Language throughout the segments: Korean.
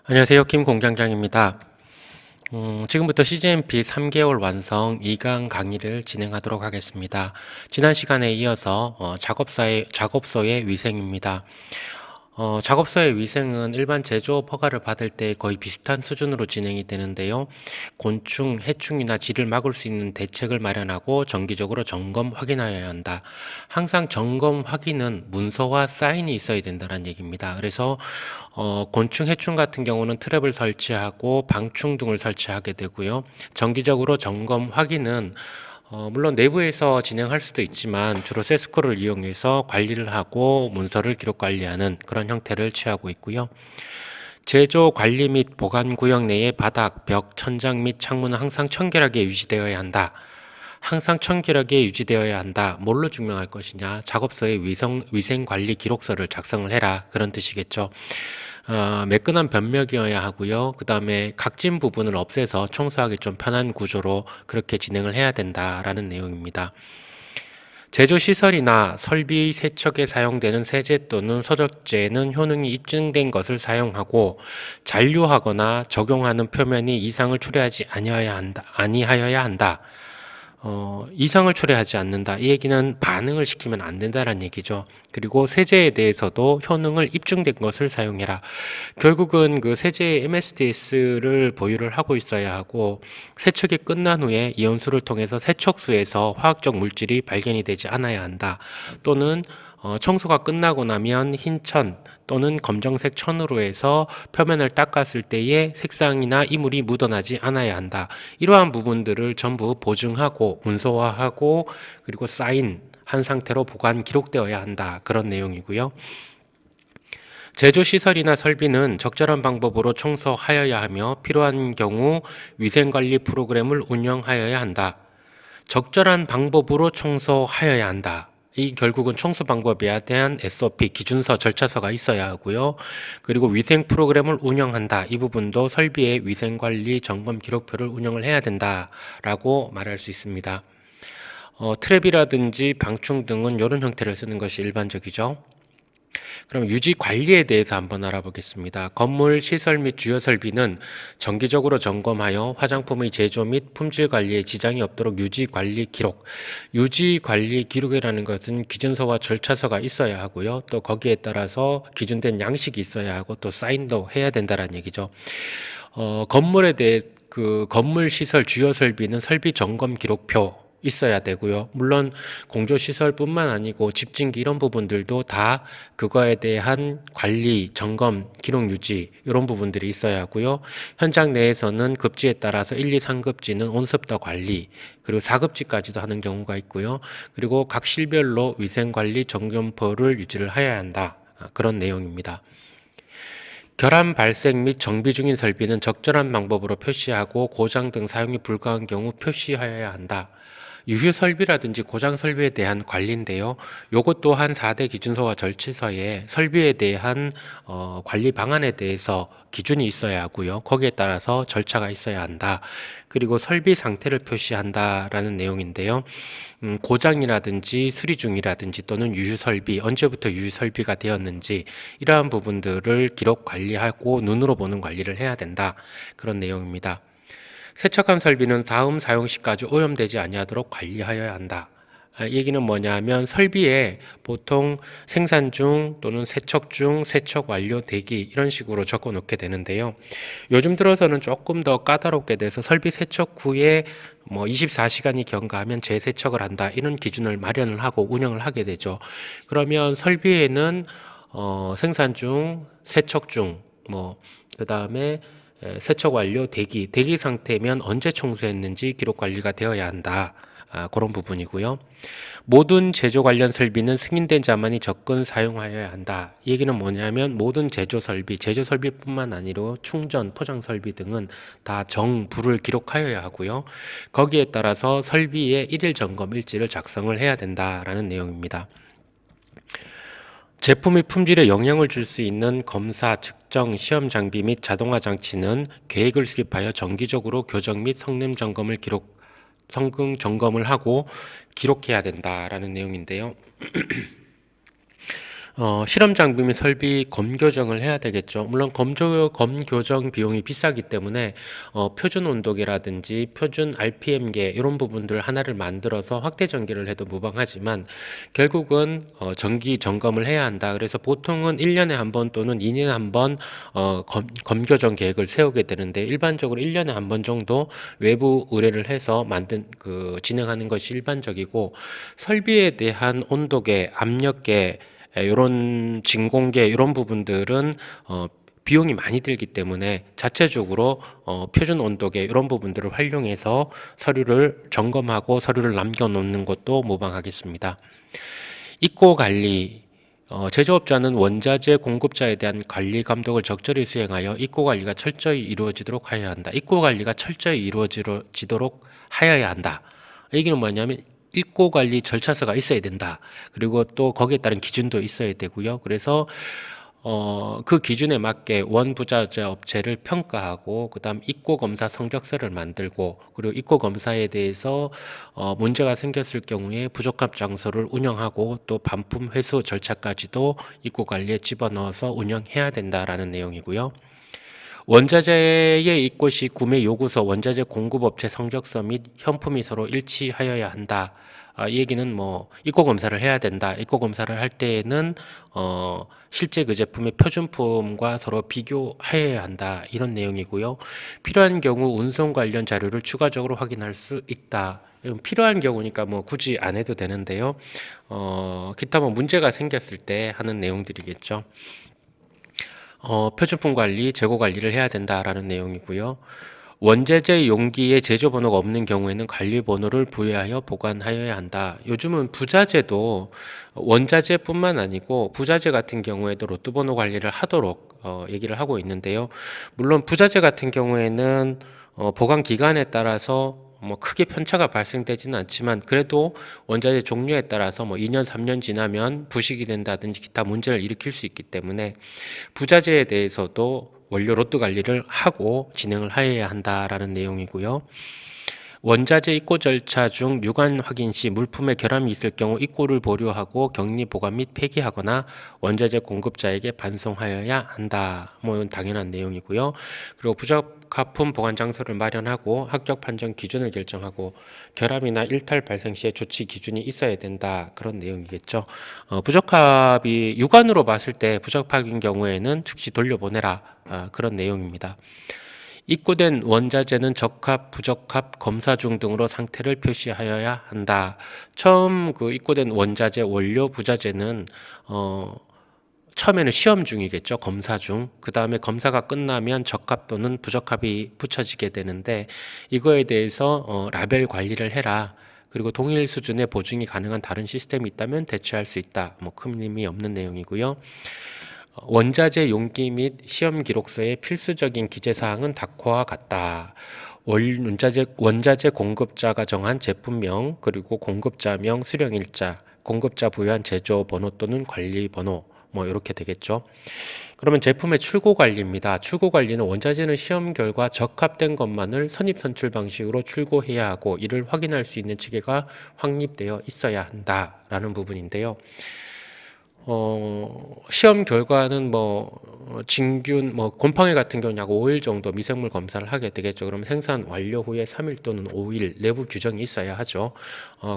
안녕하세요. 김 공장장입니다. 지금부터 CGMP 3개월 완성 2강 강의를 진행하도록 하겠습니다. 지난 시간에 이어서 작업소의 위생입니다. 작업소의 위생은 일반 제조업 허가를 받을 때 거의 비슷한 수준으로 진행이 되는데요. 곤충, 해충이나 질을 막을 수 있는 대책을 마련하고 정기적으로 점검 확인하여야 한다. 항상 점검 확인은 문서와 사인이 있어야 된다는 얘기입니다. 그래서 곤충, 해충 같은 경우는 트랩을 설치하고 방충 등을 설치하게 되고요. 정기적으로 점검 확인은 물론 내부에서 진행할 수도 있지만 주로 세스코를 이용해서 관리를 하고 문서를 기록 관리하는 그런 형태를 취하고 있고요. 제조 관리 및 보관 구역 내의 바닥, 벽, 천장 및 창문은 항상 청결하게 유지되어야 한다. 항상 청결하게 유지되어야 한다. 뭘로 증명할 것이냐? 작업소의 위생 관리 기록서를 작성을 해라. 그런 뜻이겠죠. 매끈한 변면이어야 하고요. 그 다음에 각진 부분을 없애서 청소하기 좀 편한 구조로 그렇게 진행을 해야 된다라는 내용입니다. 제조시설이나 설비 세척에 사용되는 세제 또는 소독제는 효능이 입증된 것을 사용하고 잔류하거나 적용하는 표면이 이상을 초래하지 아니하여야 한다. 이상을 초래하지 않는다. 이 얘기는 반응을 시키면 안 된다는 얘기죠. 그리고 세제에 대해서도 효능을 입증된 것을 사용해라. 결국은 그 세제의 MSDS를 보유를 하고 있어야 하고 세척이 끝난 후에 이온수를 통해서 세척수에서 화학적 물질이 발견이 되지 않아야 한다. 또는 청소가 끝나고 나면 흰천 또는 검정색 천으로 해서 표면을 닦았을 때에 색상이나 이물이 묻어나지 않아야 한다. 이러한 부분들을 전부 보증하고 문서화하고 그리고 사인한 상태로 보관 기록되어야 한다. 그런 내용이고요. 제조시설이나 설비는 적절한 방법으로 청소하여야 하며 필요한 경우 위생관리 프로그램을 운영하여야 한다. 적절한 방법으로 청소하여야 한다. 이 결국은 청소 방법에 대한 SOP, 기준서, 절차서가 있어야 하고요. 그리고 위생 프로그램을 운영한다. 이 부분도 설비의 위생관리 점검 기록표를 운영을 해야 된다라고 말할 수 있습니다. 트랩이라든지 방충 등은 이런 형태를 쓰는 것이 일반적이죠. 그럼 유지 관리에 대해서 한번 알아보겠습니다. 건물, 시설 및 주요 설비는 정기적으로 점검하여 화장품의 제조 및 품질 관리에 지장이 없도록 유지 관리 기록. 유지 관리 기록이라는 것은 기준서와 절차서가 있어야 하고요. 또 거기에 따라서 기준된 양식이 있어야 하고 또 사인도 해야 된다는 얘기죠. 건물에 대해 건물 시설 주요 설비는 설비 점검 기록표 있어야 되고요. 물론 공조시설뿐만 아니고 집진기 이런 부분들도 다 그거에 대한 관리, 점검, 기록 유지 이런 부분들이 있어야 하고요. 현장 내에서는 급지에 따라서 1, 2, 3급지는 온습도 관리 그리고 4급지까지도 하는 경우가 있고요. 그리고 각 실별로 위생관리 점검표를 유지를 해야 한다. 그런 내용입니다. 결함 발생 및 정비 중인 설비는 적절한 방법으로 표시하고 고장 등 사용이 불가한 경우 표시하여야 한다. 유휴 설비라든지 고장 설비에 대한 관리인데요. 요것 또한 4대 기준서와 절차서에 설비에 대한 관리 방안에 대해서 기준이 있어야 하고요. 거기에 따라서 절차가 있어야 한다. 그리고 설비 상태를 표시한다라는 내용인데요. 고장이라든지 수리 중이라든지 또는 유휴 설비, 언제부터 유휴 설비가 되었는지 이러한 부분들을 기록 관리하고 눈으로 보는 관리를 해야 된다. 그런 내용입니다. 세척한 설비는 다음 사용 시까지 오염되지 아니하도록 관리하여야 한다. 얘기는 뭐냐면 설비에 보통 생산 중 또는 세척 중, 세척 완료 대기 이런 식으로 적어 놓게 되는데요. 요즘 들어서는 조금 더 까다롭게 돼서 설비 세척 후에 뭐 24시간이 경과하면 재세척을 한다 이런 기준을 마련을 하고 운영을 하게 되죠. 그러면 설비에는 생산 중, 세척 중, 그 다음에 세척 완료 대기 상태면 언제 청소했는지 기록 관리가 되어야 한다. 그런 부분이고요. 모든 제조 관련 설비는 승인된 자만이 접근 사용하여야 한다. 이 얘기는 뭐냐면 모든 제조 설비뿐만 아니라 충전, 포장 설비 등은 다 정부를 기록하여야 하고요. 거기에 따라서 설비의 일일 점검 일지를 작성을 해야 된다라는 내용입니다. 제품의 품질에 영향을 줄 수 있는 검사, 측정, 시험 장비 및 자동화 장치는 계획을 수립하여 정기적으로 교정 및 성능 점검을 하고 기록해야 된다라는 내용인데요. 실험 장비 및 설비 검교정을 해야 되겠죠. 물론 검교정 비용이 비싸기 때문에 표준 온도계라든지 표준 RPM계 이런 부분들 하나를 만들어서 확대 전기를 해도 무방하지만 결국은 정기 점검을 해야 한다. 그래서 보통은 1년에 한 번 또는 2년에 한 번 검교정 계획을 세우게 되는데 일반적으로 1년에 한 번 정도 외부 의뢰를 해서 진행하는 것이 일반적이고 설비에 대한 온도계, 압력계 이런 진공계 이런 부분들은 비용이 많이 들기 때문에 자체적으로 표준 온도계 이런 부분들을 활용해서 서류를 점검하고 서류를 남겨놓는 것도 무방하겠습니다. 입고 관리 제조업자는 원자재 공급자에 대한 관리 감독을 적절히 수행하여 입고 관리가 철저히 이루어지도록 하여야 한다. 입고 관리가 철저히 이루어지도록 하여야 한다. 얘기는 뭐냐면 입고 관리 절차서가 있어야 된다. 그리고 또 거기에 따른 기준도 있어야 되고요. 그래서 그 기준에 맞게 원부자재 업체를 평가하고 그다음 입고 검사 성적서를 만들고 그리고 입고 검사에 대해서 문제가 생겼을 경우에 부적합 장소를 운영하고 또 반품 회수 절차까지도 입고 관리에 집어넣어서 운영해야 된다라는 내용이고요. 원자재의 입고 시 구매 요구서, 원자재 공급업체 성적서 및 현품이 서로 일치하여야 한다. 이 얘기는 뭐 입고 검사를 해야 된다. 입고 검사를 할 때에는 실제 그 제품의 표준품과 서로 비교해야 한다. 이런 내용이고요. 필요한 경우 운송 관련 자료를 추가적으로 확인할 수 있다. 필요한 경우니까 뭐 굳이 안 해도 되는데요. 기타 뭐 문제가 생겼을 때 하는 내용들이겠죠. 표준품 관리, 재고 관리를 해야 된다라는 내용이고요. 원자재 용기에 제조 번호가 없는 경우에는 관리 번호를 부여하여 보관하여야 한다. 요즘은 부자재도 원자재뿐만 아니고 부자재 같은 경우에도 로트 번호 관리를 하도록 얘기를 하고 있는데요. 물론 부자재 같은 경우에는 보관 기간에 따라서 뭐 크게 편차가 발생되지는 않지만 그래도 원자재 종류에 따라서 뭐 2년, 3년 지나면 부식이 된다든지 기타 문제를 일으킬 수 있기 때문에 부자재에 대해서도 원료 로트 관리를 하고 진행을 하여야 한다라는 내용이고요. 원자재 입고 절차 중 유관 확인 시 물품에 결함이 있을 경우 입고를 보류하고 격리 보관 및 폐기하거나 원자재 공급자에게 반송하여야 한다. 뭐 당연한 내용이고요. 그리고 부적합품 보관 장소를 마련하고 합격 판정 기준을 결정하고 결함이나 일탈 발생 시에 조치 기준이 있어야 된다. 그런 내용이겠죠. 부적합이 유관으로 봤을 때 부적합인 경우에는 즉시 돌려보내라. 그런 내용입니다. 입고된 원자재는 적합, 부적합, 검사 중 등으로 상태를 표시하여야 한다. 처음 그 입고된 원자재, 원료, 부자재는 처음에는 시험 중이겠죠. 검사 중. 그 다음에 검사가 끝나면 적합 또는 부적합이 붙여지게 되는데 이거에 대해서 라벨 관리를 해라. 그리고 동일 수준의 보증이 가능한 다른 시스템이 있다면 대체할 수 있다. 뭐 큰 의미 없는 내용이고요. 원자재 용기 및 시험 기록서의 필수적인 기재사항은 다코와 같다. 원자재 공급자가 정한 제품명, 그리고 공급자명, 수령일자, 공급자 부여한 제조 번호 또는 관리 번호, 뭐 이렇게 되겠죠. 그러면 제품의 출고 관리입니다. 출고 관리는 원자재는 시험 결과 적합된 것만을 선입 선출 방식으로 출고해야 하고 이를 확인할 수 있는 체계가 확립되어 있어야 한다라는 부분인데요. 시험 결과는 진균, 곰팡이 같은 경우는 약 5일 정도 미생물 검사를 하게 되겠죠. 그럼 생산 완료 후에 3일 또는 5일 내부 규정이 있어야 하죠.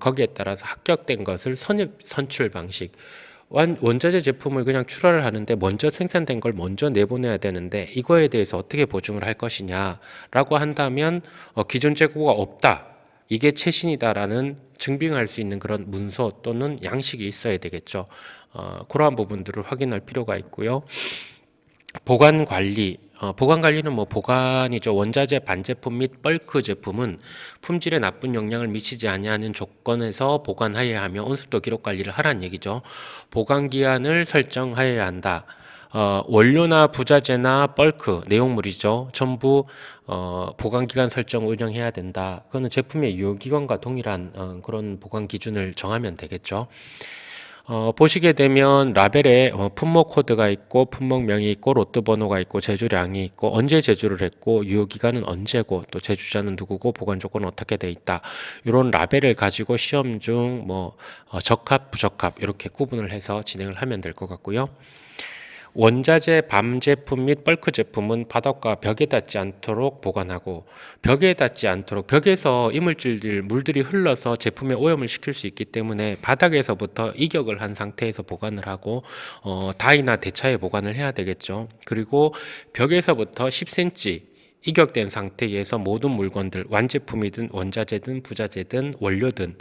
거기에 따라서 합격된 것을 선입 선출 방식. 원자재 제품을 그냥 출하를 하는데 먼저 생산된 걸 먼저 내보내야 되는데 이거에 대해서 어떻게 보증을 할 것이냐라고 한다면 기존 재고가 없다. 이게 최신이다라는 증빙할 수 있는 그런 문서 또는 양식이 있어야 되겠죠. 그러한 부분들을 확인할 필요가 있고요. 보관 관리, 보관 관리는 뭐 보관이죠. 원자재 반제품 및 벌크 제품은 품질에 나쁜 영향을 미치지 아니하는 조건에서 보관하여야 하며 온습도 기록 관리를 하라는 얘기죠. 보관 기한을 설정하여야 한다. 원료나 부자재나 벌크, 내용물이죠. 전부 보관 기간 설정 운영해야 된다. 그거는 제품의 유효 기간과 동일한 그런 보관 기준을 정하면 되겠죠. 보시게 되면 라벨에 품목 코드가 있고 품목명이 있고 로트 번호가 있고 제조량이 있고 언제 제조를 했고 유효기간은 언제고 또 제조자는 누구고 보관 조건은 어떻게 돼 있다. 이런 라벨을 가지고 시험 중 적합 부적합 이렇게 구분을 해서 진행을 하면 될 것 같고요. 원자재 밤 제품 및 벌크 제품은 바닥과 벽에 닿지 않도록 보관하고 벽에 닿지 않도록 벽에서 이물질들 물들이 흘러서 제품에 오염을 시킬 수 있기 때문에 바닥에서부터 이격을 한 상태에서 보관을 하고 다이나 대차에 보관을 해야 되겠죠. 그리고 벽에서부터 10cm 이격된 상태에서 모든 물건들 완제품이든 원자재든 부자재든 원료든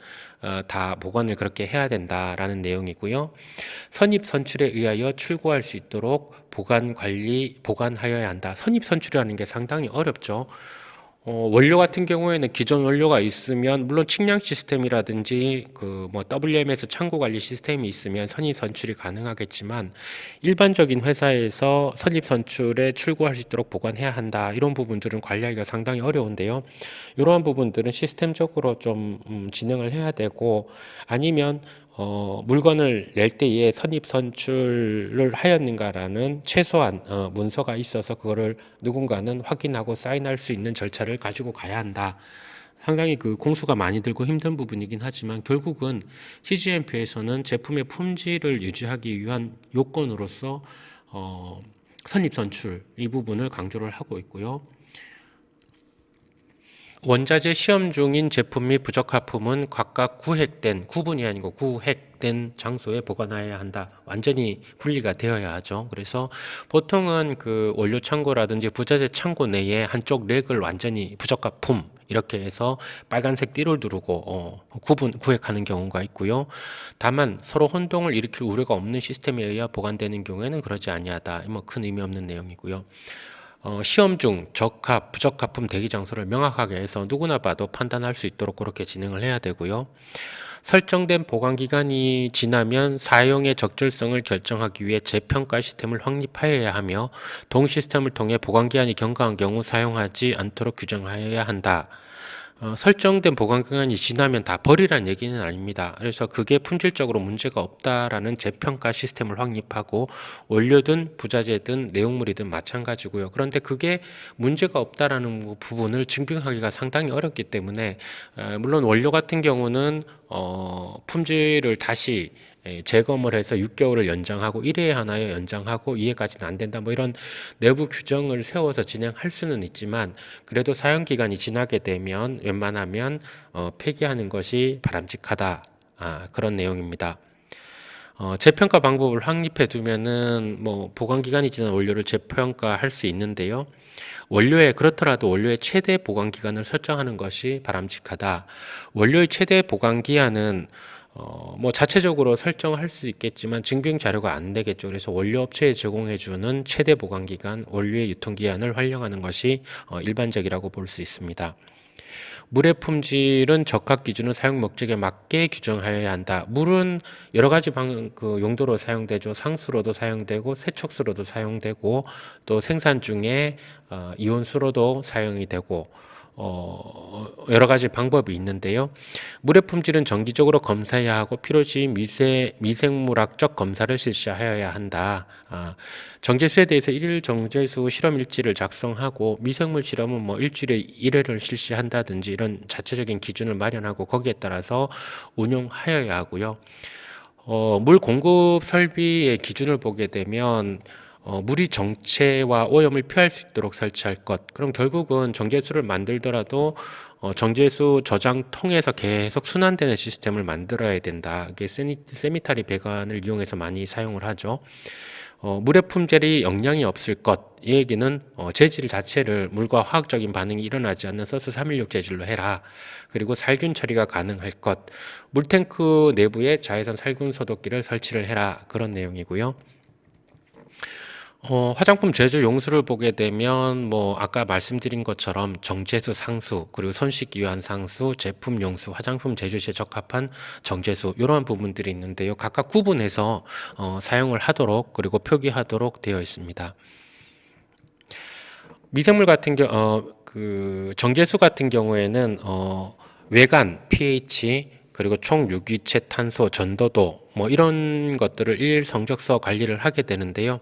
다 보관을 그렇게 해야 된다라는 내용이고요. 선입 선출에 의하여 출고할 수 있도록 보관 관리 보관하여야 한다. 선입 선출이라는 게 상당히 어렵죠. 원료 같은 경우에는 기존 원료가 있으면 물론 측량 시스템이라든지 WMS 창고 관리 시스템이 있으면 선입 선출이 가능하겠지만 일반적인 회사에서 선입 선출에 출고할 수 있도록 보관해야 한다. 이런 부분들은 관리하기가 상당히 어려운데요. 이러한 부분들은 시스템적으로 좀 진행을 해야 되고 아니면 물건을 낼 때에 선입 선출을 하였는가라는 최소한 문서가 있어서 그거를 누군가는 확인하고 사인할 수 있는 절차를 가지고 가야 한다. 상당히 공수가 많이 들고 힘든 부분이긴 하지만 결국은 CGMP에서는 제품의 품질을 유지하기 위한 요건으로서 선입 선출 이 부분을 강조를 하고 있고요. 원자재 시험 중인 제품 및 부적합품은 각각 구분이 아니고 구획된 장소에 보관해야 한다. 완전히 분리가 되어야 하죠. 그래서 보통은 원료 창고라든지 부자재 창고 내에 한쪽 랙을 완전히 부적합품 이렇게 해서 빨간색 띠를 두르고 구획하는 경우가 있고요. 다만 서로 혼동을 일으킬 우려가 없는 시스템에 의해 보관되는 경우에는 그러지 아니하다. 큰 의미 없는 내용이고요. 시험 중 적합, 부적합품 대기 장소를 명확하게 해서 누구나 봐도 판단할 수 있도록 그렇게 진행을 해야 되고요. 설정된 보관 기간이 지나면 사용의 적절성을 결정하기 위해 재평가 시스템을 확립하여야 하며 동 시스템을 통해 보관 기한이 경과한 경우 사용하지 않도록 규정하여야 한다. 설정된 보관 기간이 지나면 다 버리란 얘기는 아닙니다. 그래서 그게 품질적으로 문제가 없다라는 재평가 시스템을 확립하고 원료든 부자재든 내용물이든 마찬가지고요. 그런데 그게 문제가 없다라는 부분을 증빙하기가 상당히 어렵기 때문에 물론 원료 같은 경우는 품질을 다시 재검을 해서 6개월을 연장하고 1회에 하나에 연장하고 2회까지는 안 된다. 이런 내부 규정을 세워서 진행할 수는 있지만 그래도 사용 기간이 지나게 되면 웬만하면 폐기하는 것이 바람직하다. 그런 내용입니다. 재평가 방법을 확립해 두면은 보관 기간이 지난 원료를 재평가할 수 있는데요. 그렇더라도 원료의 최대 보관 기간을 설정하는 것이 바람직하다. 원료의 최대 보관 기한은 자체적으로 설정할 수 있겠지만 증빙 자료가 안 되겠죠. 그래서 원료 업체에 제공해주는 최대 보관 기간, 원료의 유통 기한을 활용하는 것이 일반적이라고 볼 수 있습니다. 물의 품질은 적합 기준을 사용 목적에 맞게 규정하여야 한다. 물은 여러 가지 용도로 사용되죠. 상수로도 사용되고 세척수로도 사용되고 또 생산 중에 이온수로도 사용이 되고 여러 가지 방법이 있는데요. 물의 품질은 정기적으로 검사해야 하고 필요시 미생물학적 검사를 실시하여야 한다. 정제수에 대해서 일일 정제수 실험 일지를 작성하고 미생물 실험은 일주일에 1회를 실시한다든지 이런 자체적인 기준을 마련하고 거기에 따라서 운용하여야 하고요. 물 공급 설비의 기준을 보게 되면 물이 정체와 오염을 피할 수 있도록 설치할 것. 그럼 결국은 정제수를 만들더라도 정제수 저장통에서 계속 순환되는 시스템을 만들어야 된다. 이게 세미타리 배관을 이용해서 많이 사용을 하죠. 물의 품질이 영향이 없을 것. 이 얘기는 재질 자체를 물과 화학적인 반응이 일어나지 않는 서스 316 재질로 해라. 그리고 살균 처리가 가능할 것. 물탱크 내부에 자외선 살균 소독기를 설치를 해라. 그런 내용이고요. 화장품 제조 용수를 보게 되면 아까 말씀드린 것처럼 정제수 상수 그리고 손쉽기 위한 상수, 제품 용수, 화장품 제조 시에 적합한 정제수 이러한 부분들이 있는데요. 각각 구분해서 사용을 하도록 그리고 표기하도록 되어 있습니다. 미생물 같은 정제수 같은 경우에는 외관 pH 그리고 총 유기체 탄소 전도도 뭐 이런 것들을 일일 성적서 관리를 하게 되는데요.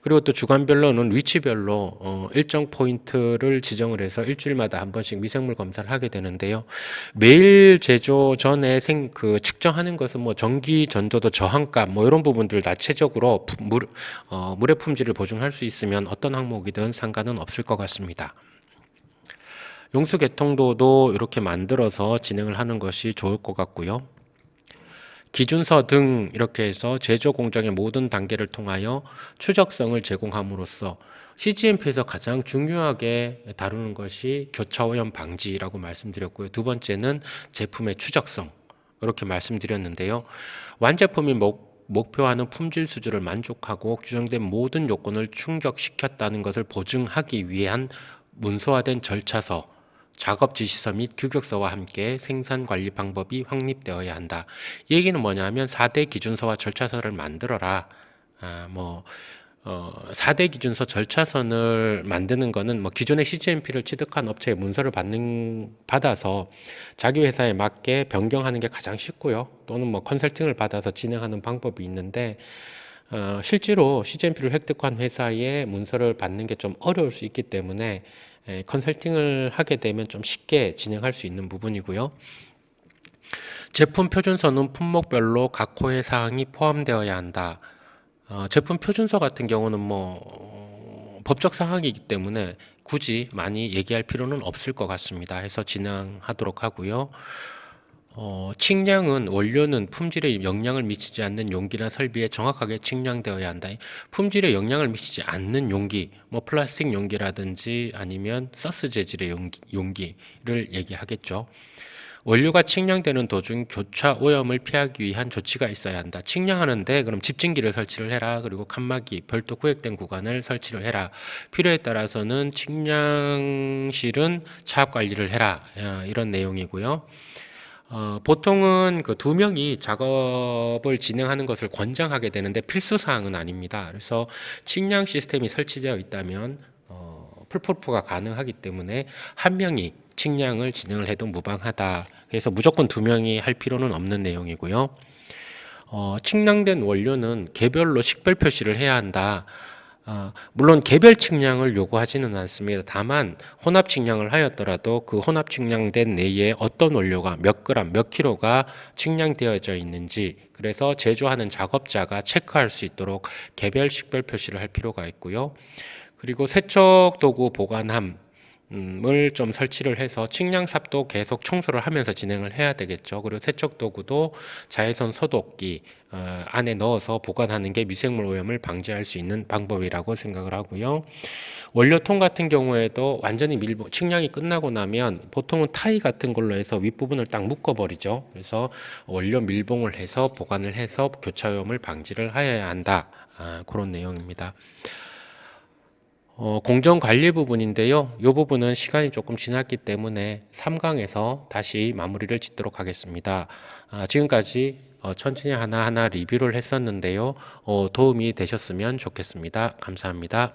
그리고 또 주간별로는 위치별로 일정 포인트를 지정을 해서 일주일마다 한 번씩 미생물 검사를 하게 되는데요. 매일 제조 전에 측정하는 것은 뭐 전기 전도도 저항값 뭐 이런 부분들 자체적으로 물의 품질을 보증할 수 있으면 어떤 항목이든 상관은 없을 것 같습니다. 용수 개통도도 이렇게 만들어서 진행을 하는 것이 좋을 것 같고요. 기준서 등 이렇게 해서 제조 공정의 모든 단계를 통하여 추적성을 제공함으로써 CGMP에서 가장 중요하게 다루는 것이 교차오염 방지라고 말씀드렸고요. 두 번째는 제품의 추적성 이렇게 말씀드렸는데요. 완제품이 목표하는 품질 수준을 만족하고 규정된 모든 요건을 충족시켰다는 것을 보증하기 위한 문서화된 절차서, 작업 지시서 및 규격서와 함께 생산 관리 방법이 확립되어야 한다. 이 얘기는 뭐냐면 4대 기준서와 절차서를 만들어라. 4대 기준서 절차선을 만드는 거는 뭐 기존의 CGMP를 취득한 업체의 문서를 받아서 자기 회사에 맞게 변경하는 게 가장 쉽고요. 또는 뭐 컨설팅을 받아서 진행하는 방법이 있는데 실제로 CGMP를 획득한 회사의 문서를 받는 게 좀 어려울 수 있기 때문에 컨설팅을 하게 되면 좀 쉽게 진행할 수 있는 부분이고요. 제품 표준서는 품목별로 각 호의 사항이 포함되어야 한다. 제품 표준서 같은 경우는 법적 사항이기 때문에 굳이 많이 얘기할 필요는 없을 것 같습니다. 해서 진행하도록 하고요. 측량은 원료는 품질에 영향을 미치지 않는 용기나 설비에 정확하게 측량되어야 한다. 품질에 영향을 미치지 않는 용기, 뭐 플라스틱 용기라든지 아니면 서스 재질의 용기를 얘기하겠죠. 원료가 측량되는 도중 교차 오염을 피하기 위한 조치가 있어야 한다. 측량하는데 그럼 집진기를 설치를 해라. 그리고 칸막이, 별도 구획된 구간을 설치를 해라. 필요에 따라서는 측량실은 차압 관리를 해라. 이런 내용이고요. 보통은 그 2명이 작업을 진행하는 것을 권장하게 되는데 필수 사항은 아닙니다. 그래서 측량 시스템이 설치되어 있다면 풀프루프가 가능하기 때문에 한 명이 측량을 진행을 해도 무방하다. 그래서 무조건 2명이 할 필요는 없는 내용이고요. 측량된 원료는 개별로 식별 표시를 해야 한다. 물론 개별 측량을 요구하지는 않습니다. 다만 혼합 측량을 하였더라도 그 혼합 측량된 내에 어떤 원료가 몇 그램, 몇 킬로가 측량되어져 있는지 그래서 제조하는 작업자가 체크할 수 있도록 개별 식별 표시를 할 필요가 있고요. 그리고 세척 도구 보관함 을 좀 설치를 해서 측량삽도 계속 청소를 하면서 진행을 해야 되겠죠. 그리고 세척 도구도 자외선 소독기 안에 넣어서 보관하는 게 미생물 오염을 방지할 수 있는 방법이라고 생각을 하고요. 원료통 같은 경우에도 완전히 측량이 끝나고 나면 보통은 타이 같은 걸로 해서 윗부분을 딱 묶어버리죠. 그래서 원료 밀봉을 해서 보관을 해서 교차 오염을 방지를 하여야 한다. 그런 내용입니다. 공정관리 부분인데요. 이 부분은 시간이 조금 지났기 때문에 3강에서 다시 마무리를 짓도록 하겠습니다. 지금까지 천천히 하나하나 리뷰를 했었는데요. 도움이 되셨으면 좋겠습니다. 감사합니다.